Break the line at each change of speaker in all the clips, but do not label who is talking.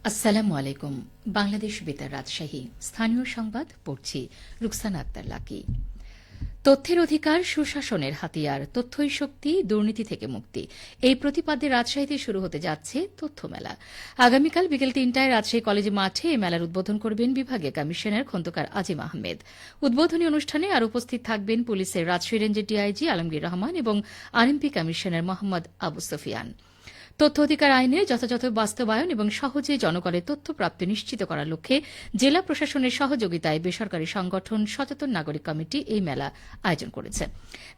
আসসালামু আলাইকুম। বাংলাদেশ বেতার রাজশাহী স্থানীয় সংবাদ পড়ছি রুকসানা আক্তার লাকি। তথ্যের অধিকার সুশাসনের হাতিয়ার, তথ্যই শক্তি, দুর্নীতি থেকে মুক্তি, এই প্রতিপাদ্যে রাজশাহীতে শুরু হতে যাচ্ছে তথ্য মেলা। আগামীকাল বিকেল ৩টায় রাজশাহী কলেজ মাঠে এই মেলার উদ্বোধন করবেন বিভাগীয় কমিশনার খন্দকার আজিম আহমেদ। উদ্বোধনী অনুষ্ঠানে আর উপস্থিত থাকবেন পুলিশের রাজশাহী রেঞ্জের ডিআইজি আলমগীর রহমান এবং আরএমপি কমিশনার মোহাম্মদ আবু সুফিয়ান। তথ্য অধিকার আইনের যথাযথ বাস্তবায়ন এবং সহজে জনগণের তথ্য প্রাপ্তি নিশ্চিত করার লক্ষ্যে জেলা প্রশাসনের সহযোগিতায় বেসরকারি সংগঠন সচেতন নাগরিক কমিটি এই মেলা আয়োজন করেছে।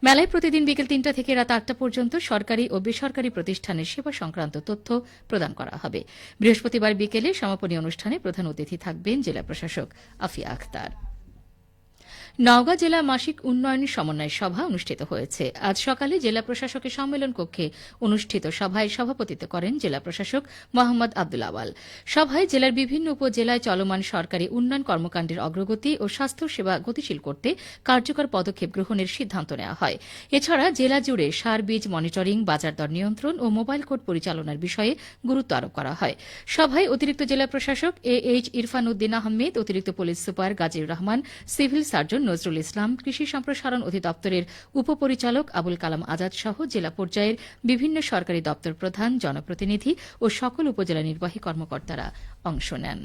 মেলায় প্রতিদিন বিকেল ৩টা থেকে রাত ৮টা পর্যন্ত সরকারি ও বেসরকারি প্রতিষ্ঠানের সেবা সংক্রান্ত তথ্য প্রদান করা হবে। বৃহস্পতিবার বিকেলে সমাপনী অনুষ্ঠানে প্রধান অতিথি থাকবেন জেলা প্রশাসক আফিয়া আখতার। নওগাঁ জেলা মাসিক উন্নয়ন সমন্বয় সভা অনুষ্ঠিত হয়েছে। আজ সকালে জেলা প্রশাসকের সম্মেলন কক্ষে অনুষ্ঠিত সভায় সভাপতিত্ব করেন জেলা প্রশাসক মোহাম্মদ আব্দুল আওয়াল। সভায় জেলার বিভিন্ন উপজেলায় চলমান সরকারি উন্নয়ন কর্মকাণ্ডের অগ্রগতি ও স্বাস্থ্যসেবা গতিশীল করতে কার্যকর পদক্ষেপ গ্রহণের সিদ্ধান্ত নেওয়া হয়। এছাড়া জেলা জুড়ে সার বীজ মনিটরিং, বাজার দর নিয়ন্ত্রণ ও মোবাইল কোর্ট পরিচালনার বিষয়ে গুরুত্ব আরোপ করা হয়। সভায় অতিরিক্ত জেলা প্রশাসক এইচ ইরফান উদ্দিন আহমেদ, অতিরিক্ত পুলিশ সুপার গাজীর রহমান, সিভিল সার্জন নজরুল ইসলাম, কৃষি সম্প্রসারণ অধিদপ্তরের উপপরিচালক আবুল কালাম আজাদ সহ জেলা পর্যায়ের বিভিন্ন সরকারি দপ্তর প্রধান, জনপ্রতিনিধি ও সকল উপজেলা নির্বাহী কর্মকর্তারা অংশ নেন।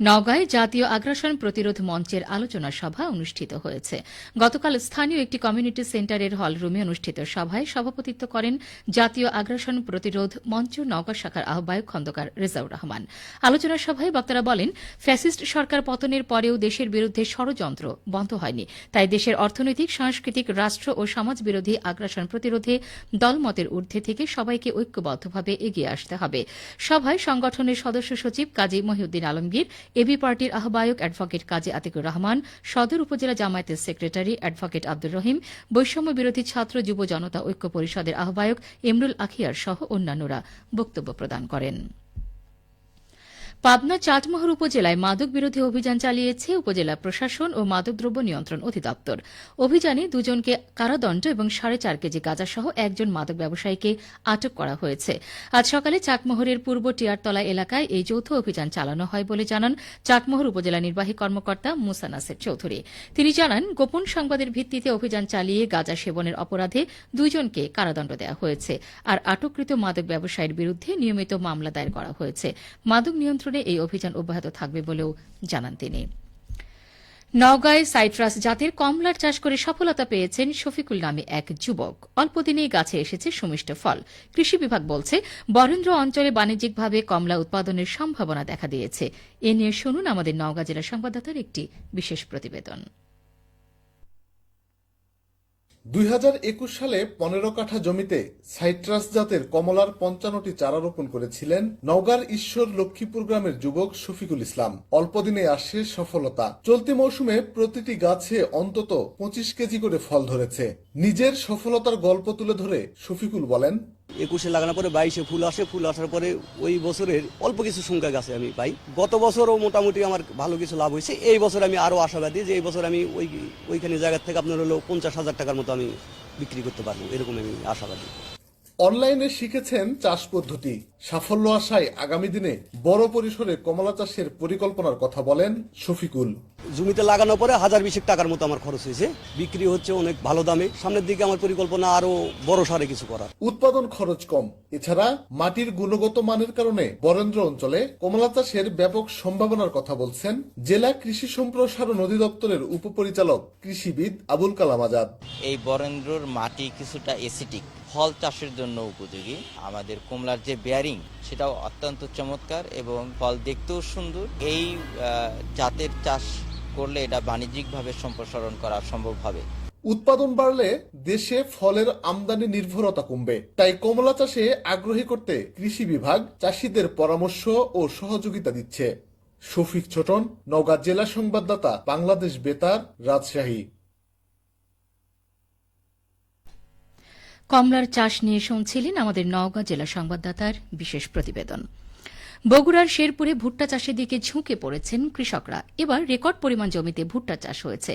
নওগাঁয় জাতীয় আগ্রাসন প্রতিরোধ মঞ্চের আলোচনা সভা অনুষ্ঠিত হয়েছে। গতকাল স্থানীয় একটি কমিউনিটি সেন্টারের হলরুমে অনুষ্ঠিত সভায় সভাপতিত্ব করেন জাতীয় আগ্রাসন প্রতিরোধ মঞ্চ নওগাঁ শাখার আহ্বায়ক খন্দকার রেজাউর রহমান। আলোচনা সভায় বক্তারা বলেন, ফ্যাসিস্ট সরকার পতনের পরেও দেশের বিরুদ্ধে ষড়যন্ত্র বন্ধ হয়নি। তাই দেশের অর্থনৈতিক, সাংস্কৃতিক, রাষ্ট্র ও সমাজবিরোধী আগ্রাসন প্রতিরোধে দলমতের ঊর্ধ্বে থেকে সবাইকে ঐক্যবদ্ধভাবে এগিয়ে আসতে হবে। সভায় সংগঠনের সদস্য সচিব কাজী মহিউদ্দিন আলমগীর, এবি পার্টির আহ্বায়ক অ্যাডভোকেট কাজী আতিকুর রহমান, সদর উপজেলা জামায়াতের সেক্রেটারি অ্যাডভোকেট আব্দুর রহিম, বৈষম্য বিরোধী ছাত্র যুব জনতা ঐক্য পরিষদের আহ্বায়ক ইমরুল আখিয়ার সহ অন্যান্যরা বক্তব্য প্রদান করেন। পাবনা চাটমোহর উপজেলায় মাদক বিরোধী অভিযান চালিয়েছে উপজেলা প্রশাসন ও মাদকদ্রব্য নিয়ন্ত্রণ অধিদপ্তর। অভিযানে দুজনকে কারাদণ্ড এবং 4.5 কেজি গাঁজাসহ একজন মাদক ব্যবসায়ীকে আটক করা হয়েছে। আজ সকালে চাটমোহরের পূর্ব টিয়ারতলা এলাকায় এই যৌথ অভিযান চালানো হয় বলে জানান চাটমোহর উপজেলা নির্বাহী কর্মকর্তা মুসা নাসের চৌধুরী। তিনি জানান, গোপন সংবাদের ভিত্তিতে অভিযান চালিয়ে গাঁজা সেবনের অপরাধে দুজনকে কারাদণ্ড দেওয়া হয়েছে। আর আটককৃত মাদক ব্যবসায়ীর বিরুদ্ধে নিয়মিত মামলা দায়ের করা হয়েছে। মাদক নিয়ন্ত্রণে এই অভিযান অব্যাহত থাকবে বলেও জানান তিনি। নওগাঁয় সাইট্রাস জাতের কমলার চাষ করে সফলতা পেয়েছেন শফিকুল নামে এক যুবক। অল্পদিনেই গাছে এসেছে সুমিষ্ট ফল। কৃষি বিভাগ বলছে, বরেন্দ্র অঞ্চলে বাণিজ্যিকভাবে কমলা উৎপাদনের সম্ভাবনা দেখা দিয়েছে। এ নিয়ে শুনুন আমাদের নওগাঁ জেলা সংবাদদাতার একটি বিশেষ প্রতিবেদন।
2021 সালে 15 কাঠা জমিতে সাইট্রাস জাতের কমলার 55টি চারা রোপণ করেছিলেন নওগাঁর ঈশ্বর লক্ষ্মীপুর গ্রামের যুবক শফিকুল ইসলাম। অল্পদিনে আসে সফলতা। চলতি মৌসুমে প্রতিটি গাছে অন্তত 25 কেজি করে ফল ধরেছে। নিজের সফলতার গল্প তুলে ধরে শফিকুল বলেন,
21-এ লাগানোর পরে 22-এ ফুল আসে, ফুল আসার পরে ওই বছরের অল্প কিছু সংখ্যা গাছে আমি পাই। গত বছরও মোটামুটি আমার ভালো কিছু লাভ হয়েছে। এই বছর আমি আরো আশাবাদী যে এই বছর আমি ওইখানে জায়গা থেকে আপনার হলো 50,000 টাকার মতো আমি বিক্রি করতে পারবো, এরকম আমি আশাবাদী।
অনলাইনে শিখেছেন চাষ পদ্ধতি। সাফল্য আশায় আগামী দিনে বড় পরিসরে কমলা চাষের পরিকল্পনার কথা বলেন শফিকুল।
জমিতে লাগানোর পরে 1020 টাকার মতো আমার খরচ হয়েছে, বিক্রি হচ্ছে অনেক ভালো দামে। সামনের দিকে আমার পরিকল্পনা আরো বড় সারে কিছু করার।
উৎপাদন খরচ কম। এছাড়া মাটির গুণগত মানের কারণে বরেন্দ্র অঞ্চলে কমলা চাষের ব্যাপক সম্ভাবনার কথা বলছেন জেলা কৃষি সম্প্রসারণ অধিদপ্তরের উপপরিচালক কৃষিবিদ আবুল কালাম আজাদ।
এই বরেন্দ্রর মাটি কিছুটা এসিটিক, ফল চাষের জন্য উপযোগী। আমাদের কমলার যে বেয়ারিং সেটাও অত্যন্ত চমৎকার এবং ফল দেখতেও সুন্দর। এই জাতের চাষ করলে এটা বাণিজ্যিকভাবে সম্প্রসারণ করা সম্ভব হবে।
উৎপাদন বাড়লে দেশে ফলের আমদানি নির্ভরতা কমবে। তাই কমলা চাষে আগ্রহী করতে কৃষি বিভাগ চাষিদের পরামর্শ ও সহযোগিতা দিচ্ছে। শফিক ছোটন, নওগাঁ জেলা সংবাদদাতা, বাংলাদেশ বেতার, রাজশাহী।
কমলার চাষ নিয়ে শুনছিলেন আমাদের নওগাঁ জেলা সংবাদদাতার বিশেষ প্রতিবেদন। বগুড়ার শেরপুরে ভুট্টা চাষের দিকে ঝুঁকে পড়েছেন কৃষকরা। এবার রেকর্ড পরিমাণ জমিতে ভুট্টা চাষ হয়েছে।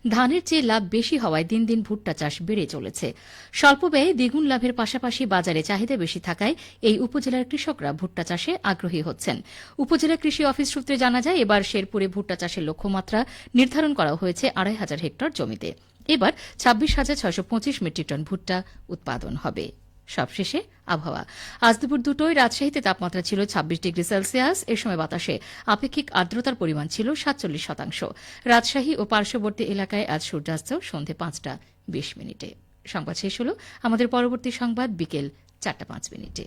ধানের চেয়ে লাভ বেশি হওয়ায় দিন দিন ভুট্টা চাষ বেড়ে চলেছে। স্বল্প ব্যয়ে দ্বিগুণ লাভের পাশাপাশি বাজারে চাহিদা বেশি থাকায় এই উপজেলার কৃষকরা ভুট্টা চাষে আগ্রহী হচ্ছেন। উপজেলা কৃষি অফিস সূত্রে জানা যায়, এবার শেরপুরে ভুট্টা চাষের লক্ষ্যমাত্রা নির্ধারণ করা হয়েছে ২৫০০ হেক্টর জমিতে। এবার ২৬,৬২৫ মেট্রিক টন ভুট্টা উৎপাদন হবে। সবশেষে আবহাওয়া। আজ দুপুর ২টোয় রাজশাহীতে তাপমাত্রা ছিল ২৬ ডিগ্রি সেলসিয়াস। এ সময় বাতাসে আপেক্ষিক আর্দ্রতার পরিমাণ ছিল ৪৭%। রাজশাহী ও পার্শ্ববর্তী এলাকায় আজ সূর্যাস্ত সন্ধ্যে ৫টা ২০ মিনিটে। সংবাদ শেষ হল। আমাদের পরবর্তী সংবাদ বিকেল ৪টা ৫ মিনিটে।